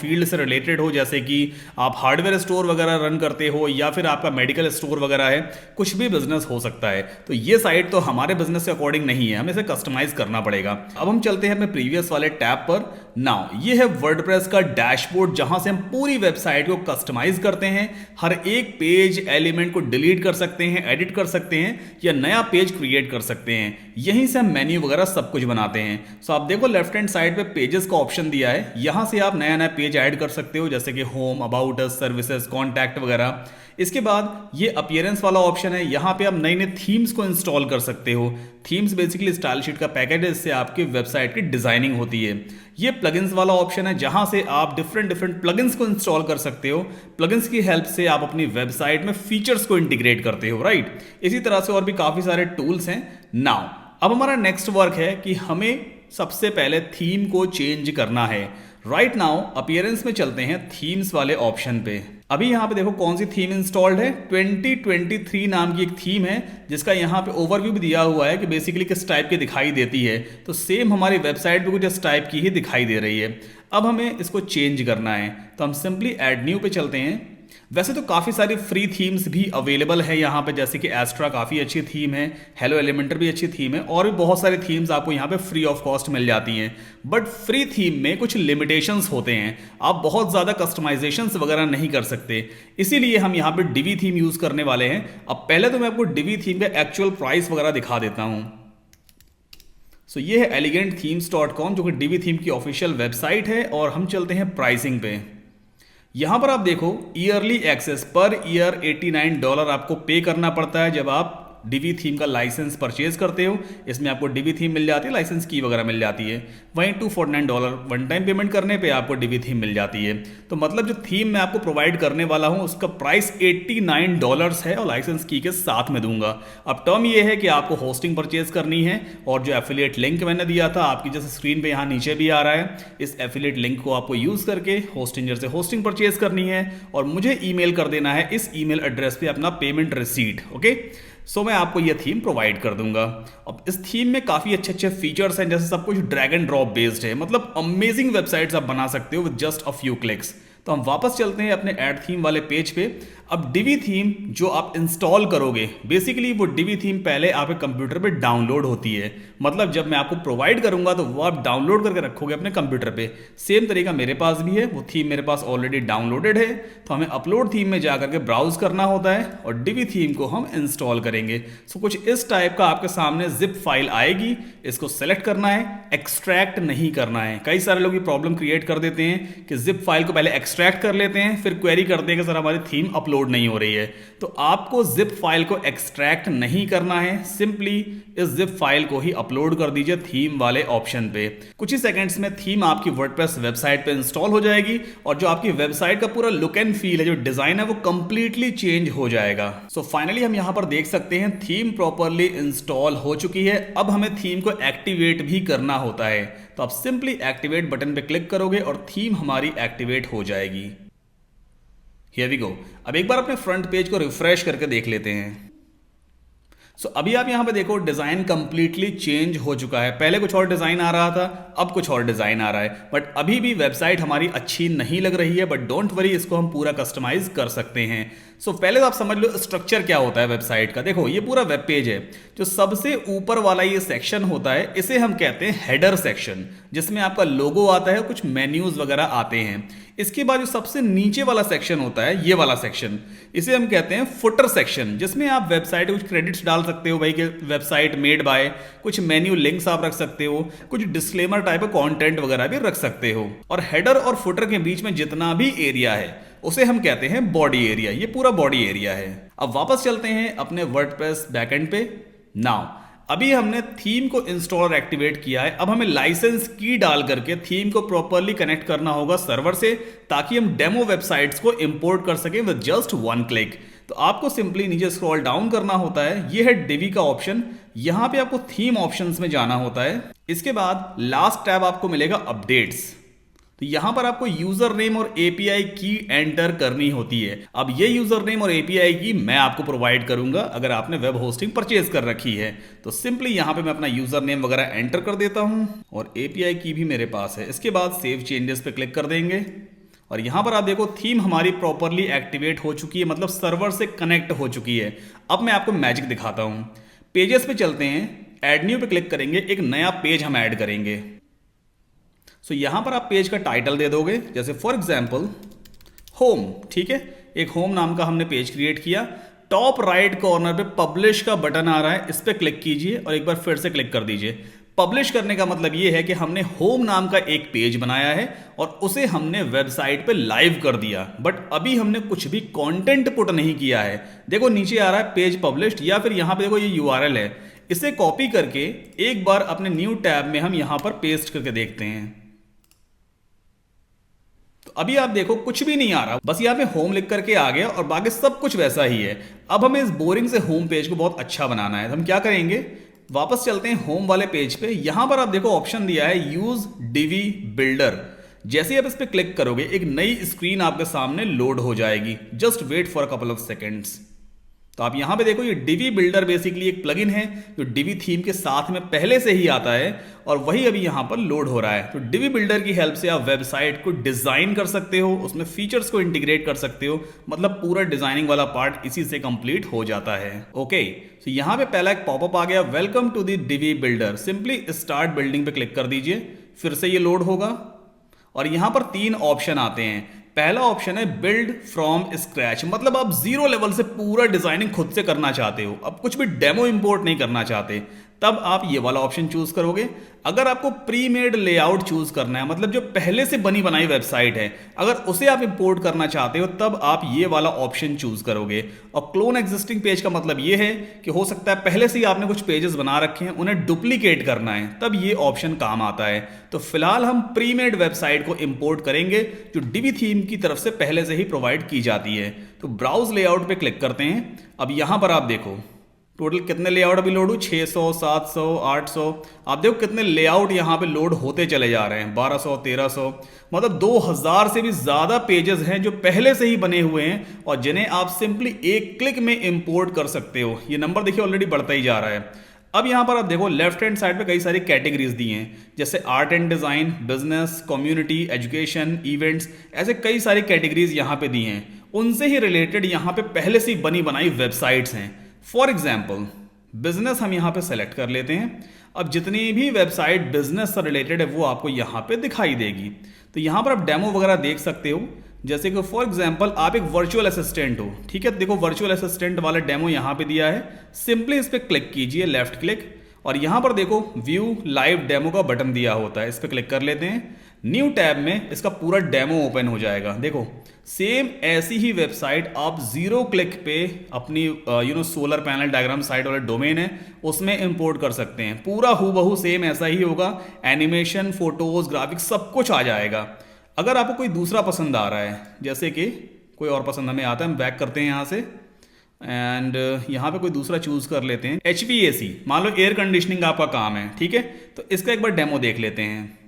फील्ड से रिलेटेड हो, जैसे कि आप हार्डवेयर स्टोर वगैरह रन करते हो या फिर आपका मेडिकल स्टोर वगैरह है, कुछ भी बिजनेस हो सकता है। तो ये साइट तो हमारे बिजनेस के अकॉर्डिंग नहीं है, हमें इसे कस्टमाइज करना पड़ेगा। अब हम चलते हैं अपने प्रीवियस वाले टैब पर। नाउ ये है वर्डप्रेस का डैशबोर्ड, जहां से हम पूरी वेबसाइट को कस्टमाइज करते हैं। हर एक पेज एलिमेंट को डिलीट कर सकते हैं, एडिट कर सकते हैं या नया पेज क्रिएट कर सकते हैं। यहीं से हम मेन्यू वगैरह सब कुछ बनाते हैं। सो आप देखो लेफ्ट हैंड साइड पे पेजेस का ऑप्शन दिया है, यहां से आप नया नया पेज ऐड कर सकते हो, जैसे कि home, about us, services, contact वगैरह। इसके बाद ये अपीयरेंस वाला ऑप्शन है, यहाँ पे आप नई नई थीम्स को इंस्टॉल कर सकते हो। थीम्स बेसिकली स्टाइल शीट का पैकेज है, इससे आपकी वेबसाइट की डिजाइनिंग होती है। ये प्लगइन्स वाला ऑप्शन है, जहां से आप डिफरेंट प्लगइन्स को इंस्टॉल कर सकते हो। प्लगइन्स की हेल्प से आप अपनी वेबसाइट में फीचर्स को इंटीग्रेट करते हो, राइट। इसी तरह से और भी काफी सारे टूल्स हैं। नाउ अब हमारा नेक्स्ट वर्क है कि हमें सबसे पहले थीम को चेंज करना है। राइट नाउ अपीयरेंस में चलते हैं थीम्स वाले ऑप्शन पे। अभी यहाँ पे देखो कौन सी थीम इंस्टॉल्ड है, 2023 नाम की एक थीम है, जिसका यहाँ पे ओवरव्यू भी दिया हुआ है कि बेसिकली किस टाइप की दिखाई देती है। तो सेम हमारी वेबसाइट पे कुछ इस टाइप की ही दिखाई दे रही है। अब हमें इसको चेंज करना है, तो हम सिंपली ऐड न्यू पे चलते हैं। वैसे तो काफ़ी सारी फ्री थीम्स भी अवेलेबल है यहाँ पे, जैसे कि एस्ट्रा काफ़ी अच्छी थीम है, हेलो एलिमेंटर भी अच्छी थीम है, और भी बहुत सारी थीम्स आपको यहाँ पे फ्री ऑफ कॉस्ट मिल जाती हैं। बट फ्री थीम में कुछ लिमिटेशंस होते हैं, आप बहुत ज़्यादा कस्टमाइजेशंस वगैरह नहीं कर सकते। इसीलिए हम यहाँ पे डिवी थीम यूज़ करने वाले हैं। अब पहले तो मैं आपको डिवी थीम का एक्चुअल प्राइस वगैरह दिखा देता हूँ। सो ये है elegantthemes.com जो कि डीवी थीम की ऑफिशियल वेबसाइट है। और हम चलते हैं प्राइसिंग पे। यहाँ पर आप देखो ईयरली एक्सेस पर ईयर $89 आपको पे करना पड़ता है जब आप डीवी थीम का लाइसेंस परचेज करते हो। इसमें आपको डीवी थीम मिल जाती है, लाइसेंस की वगैरह मिल जाती है। वहीं $249 वन टाइम पेमेंट करने पे आपको डीवी थीम मिल जाती है। तो मतलब जो थीम मैं आपको प्रोवाइड करने वाला हूँ उसका प्राइस $89 है और लाइसेंस की के साथ में दूंगा। अब टर्म ये है कि आपको होस्टिंग परचेज करनी है और जो एफिलिएट लिंक मैंने दिया था आपकी जैसे स्क्रीन पे यहाँ नीचे भी आ रहा है, इस एफिलिएट लिंक को आपको यूज करके होस्टिंजर से होस्टिंग परचेज करनी है और मुझे ईमेल कर देना है इस ईमेल एड्रेस पे अपना पेमेंट रिसीट। ओके, सो मैं आपको यह थीम प्रोवाइड कर दूंगा। अब इस थीम में काफी अच्छे अच्छे फीचर्स हैं, जैसे सब कुछ ड्रैग एंड ड्रॉप बेस्ड है, मतलब अमेजिंग वेबसाइट्स आप बना सकते हो with just a few clicks. तो हम वापस चलते हैं अपने ऐड थीम वाले पेज पे। अब डीवी थीम जो आप इंस्टॉल करोगे, बेसिकली वो डीवी थीम पहले आपके कंप्यूटर पे डाउनलोड होती है। मतलब जब मैं आपको प्रोवाइड करूंगा तो वो आप डाउनलोड करके रखोगे अपने कंप्यूटर पे। सेम तरीका मेरे पास भी है, वो थीम मेरे पास ऑलरेडी डाउनलोडेड है। तो हमें अपलोड थीम में जाकर के ब्राउज करना होता है और डीवी थीम को हम इंस्टॉल करेंगे। सो कुछ इस टाइप का आपके सामने जिप फाइल आएगी, इसको सेलेक्ट करना है, एक्सट्रैक्ट नहीं करना है। कई सारे लोग ये प्रॉब्लम क्रिएट कर देते हैं कि जिप फाइल को पहले एक्सट्रैक्ट कर लेते हैं फिर क्वेरी करते हैं कि सर हमारी थीम अपलोड नहीं हो रही है। तो आपको जिप फाइल को एक्सट्रैक्ट नहीं करना है, सिंपली इस जिप फाइल को ही अपलोड कर दीजिए थीम वाले ऑप्शन पे। कुछ ही सेकंड्स में थीम आपकी वर्डप्रेस वेबसाइट पे इंस्टॉल हो जाएगी और जो आपकी वेबसाइट का पूरा लुक एंड फील है, जो डिजाइन है, वो कंप्लीटली चेंज हो जाएगा। सो फाइनली हम यहां पर देख सकते हैं थीम प्रॉपरली इंस्टॉल हो चुकी है। अब हमें थीम को एक्टिवेट भी करना होता है, तो आप सिंपली एक्टिवेट बटन पे क्लिक करोगे और थीम हमारी एक्टिवेट हो जाएगी। Here we go. अब एक बार अपने फ्रंट पेज को रिफ्रेश करके देख लेते हैं। सो अभी आप यहां पे देखो डिजाइन कंप्लीटली चेंज हो चुका है। पहले कुछ और डिजाइन आ रहा था, अब कुछ और डिजाइन आ रहा है, बट अभी भी वेबसाइट हमारी अच्छी नहीं लग रही है। बट डोंट वरी, इसको हम पूरा कस्टमाइज कर सकते हैं। सो पहले तो आप समझ लो स्ट्रक्चर क्या होता है वेबसाइट का। देखो ये पूरा वेब पेज है, जो सबसे ऊपर वाला ये सेक्शन होता है इसे हम कहते हैं हेडर सेक्शन, जिसमें आपका लोगो आता है, कुछ मेन्यूज वगैरह आते हैं। इसके बाद जो सबसे नीचे वाला सेक्शन होता है, ये वाला सेक्शन, इसे हम कहते हैं फुटर सेक्शन, जिसमें आप वेबसाइट कुछ क्रेडिट्स डाल सकते हो भाई कि वेबसाइट मेड बाय, कुछ मेन्यू लिंक्स आप रख सकते हो, कुछ डिस्क्लेमर टाइप ऑफ कंटेंट वगैरह भी रख सकते हो। और हेडर और फुटर के बीच में जितना भी एरिया है उसे हम कहते हैं बॉडी एरिया। ये पूरा बॉडी एरिया है। अब वापस चलते हैं अपने वर्डप्रेस बैकएंड पे। नाउ अभी हमने थीम को इंस्टॉल और एक्टिवेट किया है। अब हमें लाइसेंस की डाल करके थीम को प्रॉपरली कनेक्ट करना होगा सर्वर से, ताकि हम डेमो वेबसाइट्स को इंपोर्ट कर सकें विद जस्ट वन क्लिक। तो आपको सिंपली नीचे स्क्रॉल डाउन करना होता है, ये है डीवी का ऑप्शन। यहां पे आपको थीम ऑप्शंस में जाना होता है। इसके बाद लास्ट टैब आपको मिलेगा अपडेट्स। तो यहां पर आपको यूजर नेम और एपीआई की एंटर करनी होती है। अब ये यूजर नेम और एपीआई की मैं आपको प्रोवाइड करूंगा अगर आपने वेब होस्टिंग परचेज कर रखी है। तो सिंपली यहां पे मैं अपना यूजर नेम वगैरह एंटर कर देता हूं और एपीआई की भी मेरे पास है। इसके बाद सेव चेंजेस पे क्लिक कर देंगे और यहां पर आप देखो थीम हमारी प्रॉपरली एक्टिवेट हो चुकी है, मतलब सर्वर से कनेक्ट हो चुकी है। अब मैं आपको मैजिक दिखाता हूं। पेजेस पे चलते हैं, एड न्यू पे क्लिक करेंगे, एक नया पेज हम ऐड करेंगे। सो यहां पर आप पेज का टाइटल दे दोगे, जैसे फॉर एग्जाम्पल होम। ठीक है, एक होम नाम का हमने पेज क्रिएट किया। टॉप राइट कॉर्नर पे पब्लिश का बटन आ रहा है, इस पर क्लिक कीजिए और एक बार फिर से क्लिक कर दीजिए। पब्लिश करने का मतलब ये है कि हमने होम नाम का एक पेज बनाया है और उसे हमने वेबसाइट पे लाइव कर दिया, बट अभी हमने कुछ भी कंटेंट पुट नहीं किया है। देखो नीचे आ रहा है पेज पब्लिश्ड, या फिर यहां पे देखो ये यूआरएल है, इसे कॉपी करके एक बार अपने न्यू टैब में हम यहां पर पेस्ट करके देखते हैं। तो अभी आप देखो कुछ भी नहीं आ रहा, बस यहाँ पे होम लिख करके आ गया और बाकी सब कुछ वैसा ही है। अब हमें इस बोरिंग से होम पेज को बहुत अच्छा बनाना है, तो हम क्या करेंगे, वापस चलते हैं होम वाले पेज पे। यहां पर आप देखो ऑप्शन दिया है यूज डीवी बिल्डर। जैसे ही आप इस पे क्लिक करोगे एक नई स्क्रीन आपके सामने लोड हो जाएगी। Just wait for a couple of seconds. तो आप यहां पे देखो ये डीवी बिल्डर बेसिकली एक प्लगइन है जो डीवी थीम के साथ में पहले से ही आता है और वही अभी यहां पर लोड हो रहा है। तो डीवी बिल्डर की हेल्प से आप वेबसाइट को डिजाइन कर सकते हो, उसमें फीचर्स को इंटीग्रेट कर सकते हो, मतलब पूरा डिजाइनिंग वाला पार्ट इसी से कंप्लीट हो जाता है। ओके, तो यहां पे पहला एक पॉपअप आ गया, welcome to the Divi builder. Simply start building पे क्लिक कर दीजिए, फिर से ये लोड होगा और यहां पर 3 ऑप्शन आते हैं। पहला ऑप्शन है बिल्ड फ्रॉम स्क्रैच, मतलब आप जीरो लेवल से पूरा डिजाइनिंग खुद से करना चाहते हो, अब कुछ भी डेमो इंपोर्ट नहीं करना चाहते। तब आप ये वाला ऑप्शन चूज करोगे। अगर आपको प्री मेड लेआउट चूज करना है, मतलब जो पहले से बनी बनाई वेबसाइट है, अगर उसे आप इंपोर्ट करना चाहते हो तब आप ये वाला ऑप्शन चूज करोगे। और क्लोन एग्जिस्टिंग पेज का मतलब ये है कि हो सकता है पहले से ही आपने कुछ पेजेस बना रखे हैं, उन्हें डुप्लीकेट करना है, तब ये ऑप्शन काम आता है। तो फिलहाल हम प्री मेड वेबसाइट को इंपोर्ट करेंगे जो Divi थीम की तरफ से पहले से ही प्रोवाइड की जाती है। तो ब्राउज लेआउट पे क्लिक करते हैं। अब यहां पर आप देखो टोटल कितने लेआउट अभी लोड हुए, 600, 700, 800। आप देखो कितने लेआउट यहाँ पे लोड होते चले जा रहे हैं, 1200, 1300, मतलब 2000 से भी ज़्यादा पेजेस हैं जो पहले से ही बने हुए हैं और जिन्हें आप सिंपली एक क्लिक में इंपोर्ट कर सकते हो। ये नंबर देखिए ऑलरेडी बढ़ता ही जा रहा है। अब यहाँ पर आप देखो लेफ्ट हैंड साइड पे कई सारी कैटेगरीज दी हैं, जैसे art and design, business, community, education, events, ऐसे कई सारी कैटेगरीज यहाँ पे दी हैं। उनसे ही रिलेटेड यहाँ पे पहले से ही बनी बनाई वेबसाइट्स हैं। फॉर एग्जाम्पल बिजनेस हम यहाँ पे सेलेक्ट कर लेते हैं। अब जितनी भी वेबसाइट बिजनेस से रिलेटेड है वो आपको यहाँ पे दिखाई देगी। तो यहाँ पर आप डेमो वगैरह देख सकते हो, जैसे कि फॉर एग्जांपल आप एक वर्चुअल असिस्टेंट हो, ठीक है, देखो वर्चुअल असिस्टेंट वाला डेमो यहाँ पे दिया है। सिंपली इस पर क्लिक कीजिए, लेफ्ट क्लिक, और यहाँ पर देखो व्यू लाइव डेमो का बटन दिया होता है, इस पर क्लिक कर लेते हैं। न्यू टैब में इसका पूरा डेमो ओपन हो जाएगा। देखो सेम ऐसी ही वेबसाइट आप 0 क्लिक पे अपनी सोलर पैनल डायग्राम साइट वाला डोमेन है उसमें इंपोर्ट कर सकते हैं। पूरा हूबहू सेम ऐसा ही होगा, एनिमेशन, फोटोज, ग्राफिक्स सब कुछ आ जाएगा। अगर आपको कोई दूसरा पसंद आ रहा है, जैसे कि कोई और पसंद हमें आता है, हम बैक करते हैं यहाँ से एंड यहाँ पे कोई दूसरा चूज कर लेते हैं। HVAC, मान लो एयर कंडीशनिंग आपका काम है, ठीक है, तो इसका एक बार डेमो देख लेते हैं।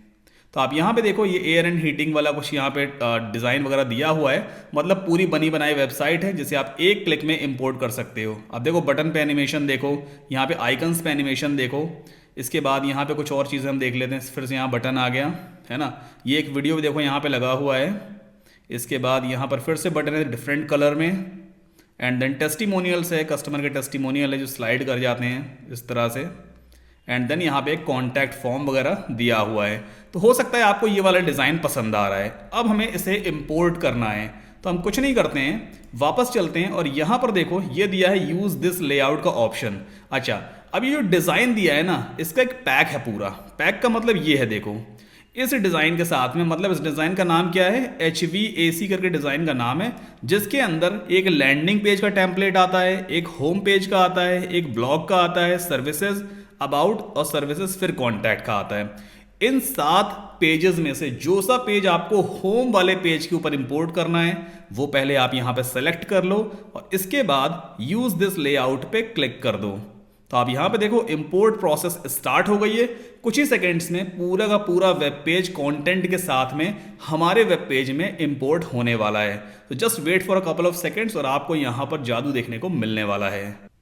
तो आप यहाँ पे देखो ये एयर एंड हीटिंग वाला कुछ यहाँ पे डिज़ाइन वगैरह दिया हुआ है, मतलब पूरी बनी बनाई वेबसाइट है जिसे आप एक क्लिक में इंपोर्ट कर सकते हो। अब देखो बटन पे एनिमेशन देखो, यहाँ पे आइकन्स पे एनिमेशन देखो। इसके बाद यहाँ पे कुछ और चीज़ें हम देख लेते हैं। फिर से यहाँ बटन आ गया है ना, ये एक वीडियो भी देखो यहाँ पे लगा हुआ है। इसके बाद यहाँ पर फिर से बटन है डिफरेंट कलर में, एंड देन टेस्टिमोनियल्स है, कस्टमर के टेस्टिमोनियल है जो स्लाइड कर जाते हैं इस तरह से, एंड देन यहाँ पे एक कॉन्टैक्ट फॉर्म वगैरह दिया हुआ है। तो हो सकता है आपको ये वाला डिज़ाइन पसंद आ रहा है। अब हमें इसे इंपोर्ट करना है, तो हम कुछ नहीं करते हैं, वापस चलते हैं और यहाँ पर देखो ये दिया है यूज़ दिस लेआउट का ऑप्शन। अच्छा, अब ये जो डिज़ाइन दिया है ना, इसका एक पैक है पूरा। पैक का मतलब ये है, देखो इस डिज़ाइन के साथ में, मतलब इस डिज़ाइन का नाम क्या है, HVAC करके डिज़ाइन का नाम है, जिसके अंदर एक लैंडिंग पेज का टेम्पलेट आता है, एक होम पेज का आता है, एक ब्लॉग का आता है, सर्विसेज, अबाउट और सर्विसेज, फिर कॉन्टैक्ट का आता है। इन 7 पेजेस में से जो सा पेज आपको होम वाले पेज के ऊपर इंपोर्ट करना है वो पहले आप यहाँ पे सेलेक्ट कर लो और इसके बाद यूज दिस लेआउट पे क्लिक कर दो। तो आप यहाँ पे देखो इंपोर्ट प्रोसेस स्टार्ट हो गई है। कुछ ही सेकेंड्स में पूरा का पूरा वेब पेज कंटेंट के साथ में हमारे वेब पेज में इंपोर्ट होने वाला है। तो just wait for a couple of seconds और आपको यहाँ पर जादू देखने को मिलने वाला है।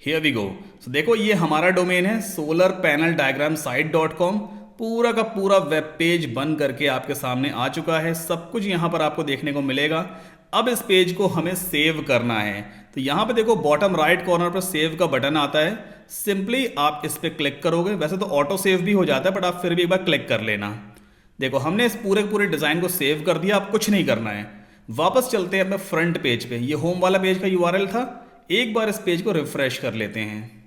Here we go। So देखो ये हमारा डोमेन है solarpaneldiagramsite.com। पूरा का पूरा वेब पेज बन करके आपके सामने आ चुका है। सब कुछ यहाँ पर आपको देखने को मिलेगा। अब इस पेज को हमें सेव करना है, तो यहाँ पे देखो बॉटम राइट कॉर्नर पर सेव का बटन आता है। सिंपली आप इस पर क्लिक करोगे, वैसे तो ऑटो सेव भी हो जाता है बट आप फिर भी एक बार क्लिक कर लेना। देखो हमने इस पूरे डिज़ाइन को सेव कर दिया। आप कुछ नहीं करना है, वापस चलते हैं अपने फ्रंट पेज पे। ये होम वाला पेज का URL था। एक बार इस पेज को रिफ्रेश कर लेते हैं।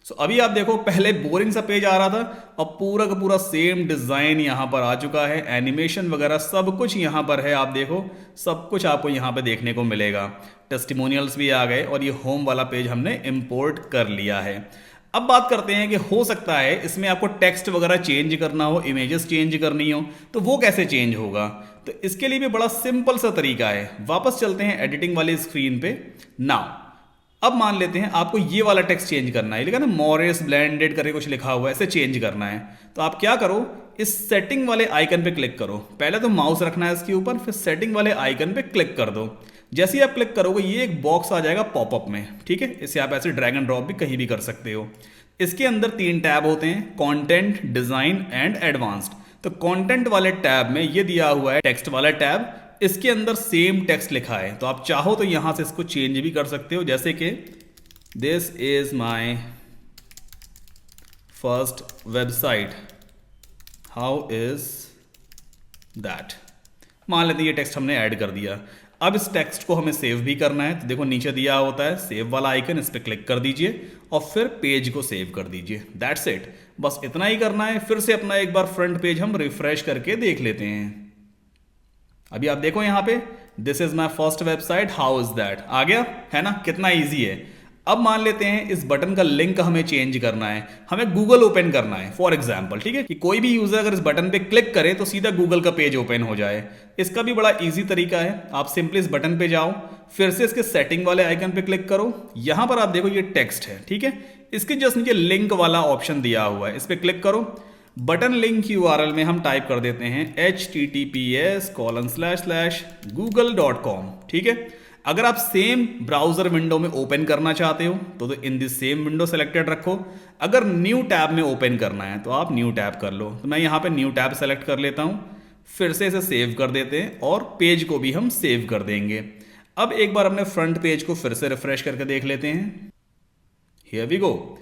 सो अभी आप देखो पहले बोरिंग सा पेज आ रहा था, अब पूरा का पूरा सेम डिजाइन यहां पर आ चुका है। एनिमेशन वगैरह सब कुछ यहां पर है। आप देखो सब कुछ आपको यहां पे देखने को मिलेगा। टेस्टिमोनियल्स भी आ गए और ये होम वाला पेज हमने इंपोर्ट कर लिया है। अब बात करते हैं कि हो सकता है इसमें आपको टेक्स्ट वगैरह चेंज करना हो, इमेजेस चेंज करनी हो, तो वो कैसे चेंज होगा। तो इसके लिए भी बड़ा सिंपल सा तरीका है। वापस चलते हैं एडिटिंग वाली स्क्रीन पे। नाउ अब मान लेते हैं आपको ये वाला टेक्स्ट चेंज करना है, लिखा ना मॉरिस ब्लेंडेड करके कुछ लिखा हुआ है, ऐसे चेंज करना है। तो आप क्या करो, इस सेटिंग वाले आइकन पे क्लिक करो। पहले तो माउस रखना है इसके ऊपर, फिर सेटिंग वाले आइकन पे क्लिक कर दो। जैसे ही आप क्लिक करोगे ये एक बॉक्स आ जाएगा पॉपअप में, ठीक है। इसे आप ऐसे ड्रैग एंड ड्रॉप भी कहीं भी कर सकते हो। इसके अंदर 3 टैब होते हैं, कंटेंट, डिजाइन एंड एडवांस्ड। तो कंटेंट वाले टैब में ये दिया हुआ है टेक्स्ट वाला टैब, इसके अंदर सेम टेक्स्ट लिखा है। तो आप चाहो तो यहां से इसको चेंज भी कर सकते हो, जैसे कि this is my first website, how is that. मान लेते हैं ये टेक्स्ट हमने ऐड कर दिया। अब इस टेक्स्ट को हमें सेव भी करना है, तो देखो नीचे दिया होता है सेव वाला आइकन, इस पर क्लिक कर दीजिए और फिर पेज को सेव कर दीजिए। दैट्स इट, बस इतना ही करना है। फिर से अपना एक बार फ्रंट पेज हम रिफ्रेश करके देख लेते हैं। अभी आप देखो यहाँ पे this is my first website, how is that आ गया है ना, कितना ईजी है। अब मान लेते हैं इस बटन का लिंक हमें चेंज करना है, हमें गूगल ओपन करना है फॉर एग्जाम्पल, ठीक है, कि कोई भी यूजर अगर इस बटन पे क्लिक करे तो सीधा गूगल का पेज ओपन हो जाए। इसका भी बड़ा इजी तरीका है, आप सिंपली इस बटन पे जाओ, फिर से इसके सेटिंग वाले आइकन पे क्लिक करो, यहां पर आप देखो ये टेक्स्ट है, ठीक है, इसके जस्ट नीचे लिंक वाला ऑप्शन दिया हुआ है, इस पर क्लिक करो। बटन लिंक URL में हम टाइप कर देते हैं https://google.com, ठीक है। अगर आप सेम ब्राउजर विंडो में ओपन करना चाहते हो तो in this same window selected रखो। अगर न्यू टैब में ओपन करना है तो आप न्यू टैब कर लो, तो मैं यहाँ पे न्यू टैब सेलेक्ट कर लेता हूँ, फिर से इसे सेव कर देते हैं और पेज को भी हम सेव कर देंगे। अब एक बार अपने फ्रंट पेज को फिर से रिफ्रेश करके देख लेते हैं। Here we go.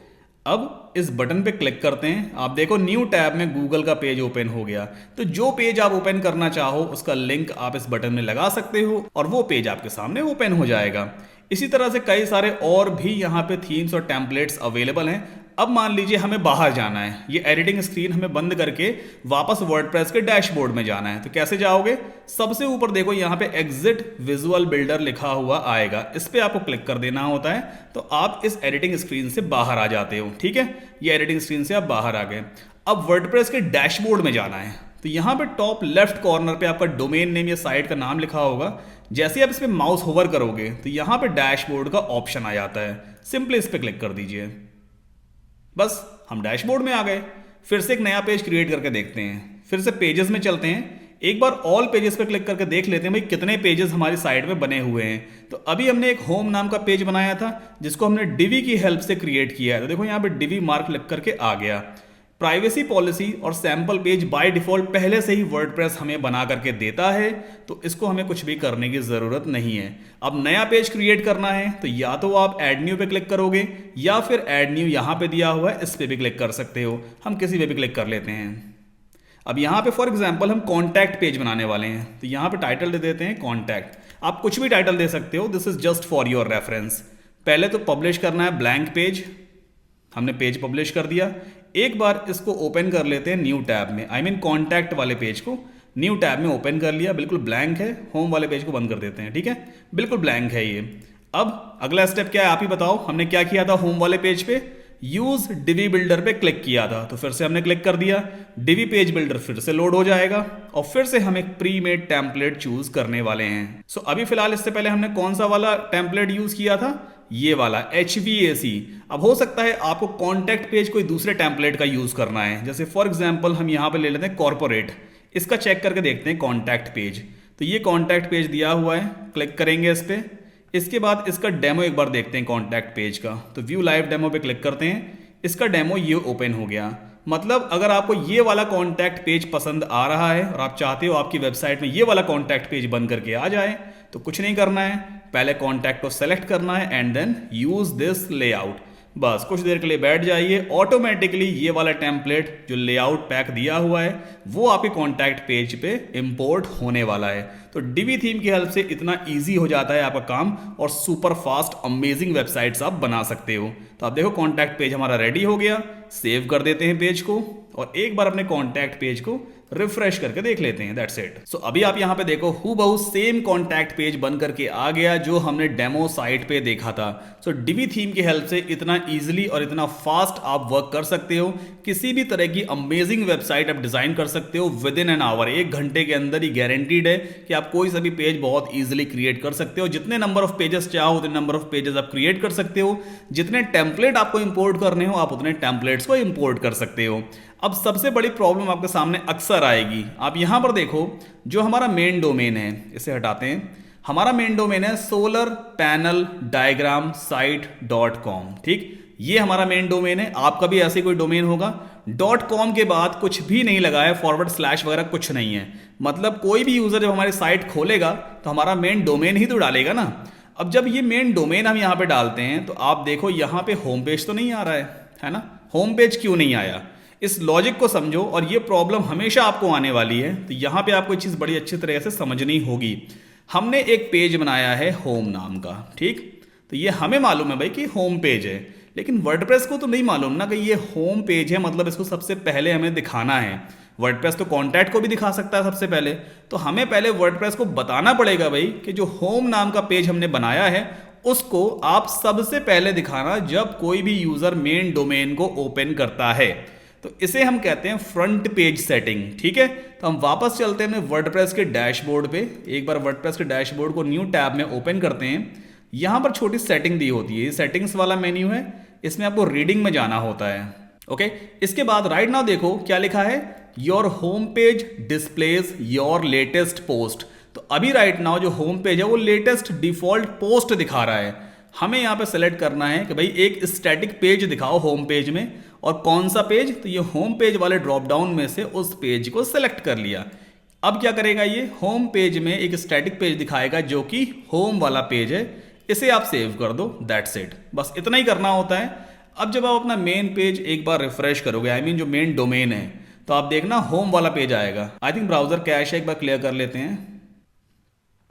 अब इस बटन पे क्लिक करते हैं, आप देखो न्यू टैब में गूगल का पेज ओपन हो गया। तो जो पेज आप ओपन करना चाहो उसका लिंक आप इस बटन में लगा सकते हो और वो पेज आपके सामने ओपन हो जाएगा। इसी तरह से कई सारे और भी यहाँ पे थीम्स और टेम्पलेट्स अवेलेबल हैं। अब मान लीजिए हमें बाहर जाना है, ये एडिटिंग स्क्रीन हमें बंद करके वापस वर्डप्रेस के डैशबोर्ड में जाना है, तो कैसे जाओगे? सबसे ऊपर देखो यहाँ पे एग्जिट विजुअल बिल्डर लिखा हुआ आएगा, इस पे आपको क्लिक कर देना होता है, तो आप इस एडिटिंग स्क्रीन से बाहर आ जाते हो, ठीक है। ये एडिटिंग स्क्रीन से आप बाहर आ गए। अब वर्डप्रेस के डैशबोर्ड में जाना है, तो यहाँ पे टॉप लेफ्ट कॉर्नर पे आपका डोमेन नेम या साइट का नाम लिखा होगा। जैसे आप इस पे माउस होवर करोगे तो यहाँ पे डैशबोर्ड का ऑप्शन आ जाता है, सिंपली इस पे क्लिक कर दीजिए, बस हम डैशबोर्ड में आ गए। फिर से एक नया पेज क्रिएट करके देखते हैं, फिर से पेजेस में चलते हैं, एक बार ऑल पेजेस पे क्लिक करके देख लेते हैं भाई कितने पेजेस हमारी साइट में बने हुए हैं। तो अभी हमने एक होम नाम का पेज बनाया था जिसको हमने डिवी की हेल्प से क्रिएट किया है, तो देखो यहाँ पे डिवी मार्क लिख करके आ गया। प्राइवेसी पॉलिसी और सैंपल पेज बाय डिफॉल्ट पहले से ही वर्डप्रेस हमें बना करके देता है, तो इसको हमें कुछ भी करने की जरूरत नहीं है। अब नया पेज क्रिएट करना है तो या तो आप ऐड न्यू पे क्लिक करोगे या फिर ऐड न्यू यहाँ पे दिया हुआ है इस पे भी क्लिक कर सकते हो, हम किसी पे भी क्लिक कर लेते हैं। अब यहाँ पे फॉर एग्जांपल हम कॉन्टैक्ट पेज बनाने वाले हैं, तो यहाँ पे टाइटल दे देते हैं कॉन्टैक्ट। आप कुछ भी टाइटल दे सकते हो, this is just for your reference. पहले तो पब्लिश करना है ब्लैंक पेज, हमने पेज पब्लिश कर दिया। एक बार इसको ओपन कर लेते हैं न्यू टैब में, आई मीन कॉन्टैक्ट वाले पेज को न्यू टैब में ओपन कर लिया, बिल्कुल ब्लैंक है। होम वाले पेज को बंद कर देते हैं, ठीक है, बिल्कुल ब्लैंक है ये। अब अगला स्टेप क्या है आप ही बताओ, हमने क्या किया था होम वाले पेज पे? यूज डिवी बिल्डर पे क्लिक किया था, तो फिर से हमने क्लिक कर दिया, डिवी पेज बिल्डर फिर से लोड हो जाएगा और फिर से हम एक प्री मेड टेम्पलेट चूज करने वाले हैं। सो अभी फिलहाल इससे पहले हमने कौन सा वाला टेम्पलेट यूज किया था? ये वाला HVAC। अब हो सकता है आपको कॉन्टैक्ट पेज कोई दूसरे टेम्पलेट का यूज करना है, जैसे फॉर एग्जांपल हम यहाँ पे ले लेते हैं कॉर्पोरेट, इसका चेक करके देखते हैं कॉन्टैक्ट पेज। तो ये कॉन्टैक्ट पेज दिया हुआ है, क्लिक करेंगे इस पे। इसके बाद इसका डेमो एक बार देखते हैं कॉन्टैक्ट पेज का, तो व्यू लाइव डेमो पे क्लिक करते हैं, इसका डेमो ये ओपन हो गया। मतलब अगर आपको ये वाला कॉन्टैक्ट पेज पसंद आ रहा है और आप चाहते हो आपकी वेबसाइट में ये वाला कॉन्टैक्ट पेज बन करके आ जाए, तो कुछ नहीं करना है, पहले कॉन्टैक्ट को सेलेक्ट करना है and then use this layout. बस कुछ देर के लिए बैठ जाइए, ऑटोमेटिकली ये वाला टेम्पलेट जो लेआउट पैक दिया हुआ है वो आपके कॉन्टैक्ट पेज पे इंपोर्ट होने वाला है। तो डिवी थीम की हेल्प से इतना इजी हो जाता है आपका काम और सुपर फास्ट अमेजिंग वेबसाइट्स आप बना सकते हो। तो आप देखो कॉन्टैक्ट पेज हमारा रेडी हो गया, सेव कर देते हैं पेज को और एक बार अपने कॉन्टैक्ट पेज को रिफ्रेश करके देख लेते हैं, दैट्स इट। सो अभी आप यहाँ पे देखो हूबहू सेम कॉन्टैक्ट पेज बन करके आ गया जो हमने डेमो साइट पे देखा था। सो डिवी थीम की हेल्प से इतना इजीली और इतना फास्ट आप वर्क कर सकते हो, किसी भी तरह की अमेजिंग वेबसाइट आप डिजाइन कर सकते हो विद इन एन आवर। 1 घंटे के अंदर ही गारंटीड है कि आप कोई सा भी पेज बहुत इजीली क्रिएट कर सकते हो। जितने नंबर ऑफ पेजेस चाहो उतने नंबर ऑफ पेजेस आप क्रिएट कर सकते हो, जितने टेम्पलेट आपको इंपोर्ट करने हो आप उतने टेम्पलेट्स को इंपोर्ट कर सकते हो। अब सबसे बड़ी प्रॉब्लम आपके सामने अक्सर आएगी, आप यहां पर देखो जो हमारा मेन डोमेन है, इसे हटाते हैं, हमारा मेन डोमेन है सोलर पैनल डायग्राम साइट.com, ठीक, ये हमारा मेन डोमेन है। आपका भी ऐसे कोई डोमेन होगा, .com के बाद कुछ भी नहीं लगा है, फॉरवर्ड / वगैरह कुछ नहीं है। मतलब कोई भी यूजर जब हमारी साइट खोलेगा तो हमारा मेन डोमेन ही तो डालेगा ना। अब जब ये मेन डोमेन हम यहाँ पे डालते हैं तो आप देखो यहाँ पे होम पेज तो नहीं आ रहा है ना। होम पेज क्यों नहीं आया, इस लॉजिक को समझो और ये प्रॉब्लम हमेशा आपको आने वाली है। तो यहाँ पे आपको ये चीज़ बड़ी अच्छी तरह से समझनी होगी। हमने एक पेज बनाया है होम नाम का, ठीक। तो ये हमें मालूम है भाई कि होम पेज है, लेकिन वर्डप्रेस को तो नहीं मालूम ना कि ये होम पेज है, मतलब इसको सबसे पहले हमें दिखाना है। वर्डप्रेस तो कॉन्टैक्ट को भी दिखा सकता है सबसे पहले, तो हमें पहले वर्डप्रेस को बताना पड़ेगा भाई कि जो होम नाम का पेज हमने बनाया है उसको आप सबसे पहले दिखाना जब कोई भी यूजर मेन डोमेन को ओपन करता है। तो इसे हम कहते हैं फ्रंट पेज सेटिंग, ठीक है। तो हम वापस चलते हैं अपने वर्डप्रेस के डैशबोर्ड पे। एक बार वर्डप्रेस के डैशबोर्ड को न्यू टैब में ओपन करते हैं। यहां पर छोटी सेटिंग दी होती है, ये सेटिंग्स वाला मेन्यू है, इसमें आपको रीडिंग में जाना होता है। ओके, इसके बाद राइट नाउ देखो क्या लिखा है, your home page displays your latest post. तो अभी राइट नाउ जो होम पेज है वो लेटेस्ट डिफॉल्ट पोस्ट दिखा रहा है। हमें यहाँ पे सेलेक्ट करना है कि भाई एक स्टैटिक पेज दिखाओ होम पेज में, और कौन सा पेज, तो ये होम पेज वाले ड्रॉप डाउन में से उस पेज को सेलेक्ट कर लिया। अब क्या करेगा, ये होम पेज में एक स्टैटिक पेज दिखाएगा जो कि होम वाला पेज है, इसे आप सेव कर दो, दैट्स इट, बस इतना ही करना होता है। अब जब आप अपना मेन पेज एक बार रिफ्रेश करोगे, आई मीन जो मेन डोमेन है, तो आप देखना होम वाला पेज आएगा। आई थिंक ब्राउजर कैश है, एक बार क्लियर कर लेते हैं।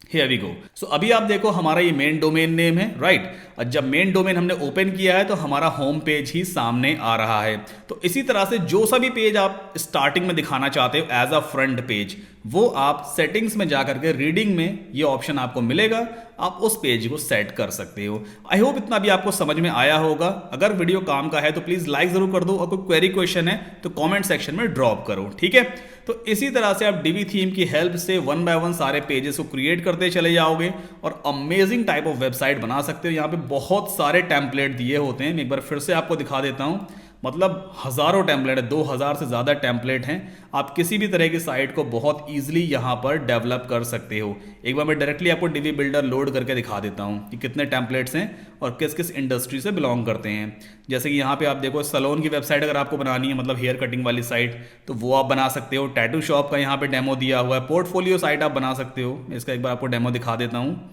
Here we go. So अभी आप देखो हमारा ये मेन डोमेन नेम है, राइट। और जब मेन डोमेन हमने ओपन किया है तो हमारा होम पेज ही सामने आ रहा है। तो इसी तरह से जो सा भी पेज आप स्टार्टिंग में दिखाना चाहते हो एज अ फ्रंट पेज, वो आप सेटिंग्स में जाकर के रीडिंग में ये ऑप्शन आपको मिलेगा, आप उस पेज को सेट कर सकते हो। आई होप इतना भी आपको समझ में आया होगा। अगर वीडियो काम का है तो प्लीज लाइक जरूर कर दो, और कोई क्वेरी क्वेश्चन है तो कमेंट सेक्शन में ड्रॉप करो, ठीक है। तो इसी तरह से आप डीवी थीम की हेल्प से वन बाय वन सारे पेजेस को क्रिएट करते चले जाओगे और अमेजिंग टाइप ऑफ वेबसाइट बना सकते हो। यहाँ पे बहुत सारे टेम्पलेट दिए होते हैं, मैं एक बार फिर से आपको दिखा देता हूँ। मतलब हज़ारों टेम्पलेट है, 2000 से ज़्यादा टेम्पलेट हैं। आप किसी भी तरह की साइट को बहुत ईजिली यहाँ पर डेवलप कर सकते हो। एक बार मैं डायरेक्टली आपको डीवी बिल्डर लोड करके दिखा देता हूँ कि कितने टेम्पलेट्स हैं और किस किस इंडस्ट्री से बिलोंग करते हैं। जैसे कि यहाँ पे आप देखो, सैलून की वेबसाइट अगर आपको बनानी है, मतलब हेयर कटिंग वाली साइट, तो वो आप बना सकते हो। टैटू शॉप का यहाँ पे डेमो दिया हुआ है। पोर्टफोलियो साइट आप बना सकते हो, इसका एक बार आपको डेमो दिखा देता हूँ।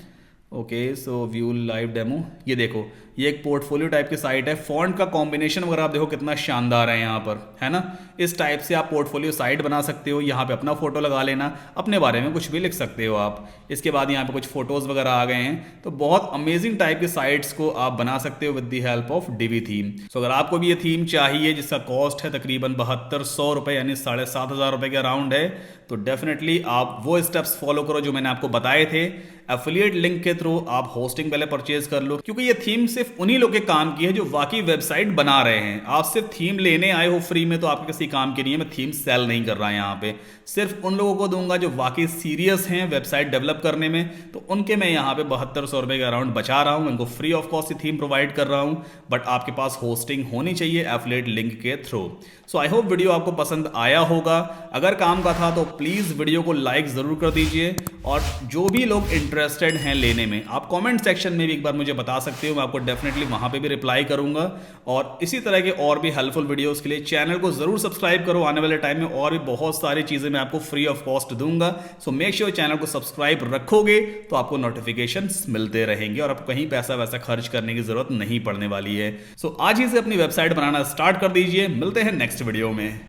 ओके, सो व्यू लाइव डेमो, ये देखो, ये एक पोर्टफोलियो टाइप की साइट है। फॉन्ट का कॉम्बिनेशन वगैरह आप देखो कितना शानदार है यहाँ पर, है ना। इस टाइप से आप पोर्टफोलियो साइट बना सकते हो। यहाँ पे अपना फोटो लगा लेना, अपने बारे में कुछ भी लिख सकते हो आप। इसके बाद यहाँ पे कुछ फोटोज वगैरह आ गए हैं, तो बहुत अमेजिंग टाइप की साइट्स को आप बना सकते हो with the help of Divi theme. So अगर आपको भी ये थीम चाहिए जिसका कॉस्ट है तकरीबन 7200 रुपये, यानी 7500 रुपये के अराउंड है, तो डेफिनेटली आप वो स्टेप्स फॉलो करो जो मैंने आपको बताए थे। एफिलिएट लिंक के थ्रू आप होस्टिंग पहले परचेज कर लो, क्योंकि ये थीम सिर्फ उन्हीं लोग के काम की है जो वाकई वेबसाइट बना रहे हैं। आप सिर्फ थीम लेने आए हो फ्री में, तो आपके किसी काम की नहीं है। मैं थीम सेल नहीं कर रहा यहाँ पे, सिर्फ उन लोगों को दूंगा जो वाकई सीरियस हैं वेबसाइट डेवलप करने में, तो उनके मैं यहाँ पे 7200 रुपये के अराउंड बचा रहा हूँ। उनको free of cost theme provide कर रहा हूँ, बट आपके पास होस्टिंग होनी चाहिए एफिलिएट लिंक के through. So I hope video आपको पसंद आया होगा। अगर काम का था तो प्लीज़ वीडियो को लाइक ज़रूर कर दीजिए, और जो भी लोग इंटरेस्टेड हैं लेने में, आप कमेंट सेक्शन में भी एक बार मुझे बता सकते हो, मैं आपको डेफिनेटली वहाँ पे भी रिप्लाई करूँगा। और इसी तरह के और भी हेल्पफुल वीडियोस के लिए चैनल को ज़रूर सब्सक्राइब करो। आने वाले टाइम में और भी बहुत सारी चीज़ें मैं आपको फ्री ऑफ कॉस्ट दूंगा। सो मेक श्योर चैनल को सब्सक्राइब रखोगे तो आपको नोटिफिकेशंस मिलते रहेंगे और आपको कहीं पैसा वैसा खर्च करने की ज़रूरत नहीं पड़ने वाली है। सो आज ही से अपनी वेबसाइट बनाना स्टार्ट कर दीजिए। मिलते हैं नेक्स्ट वीडियो में।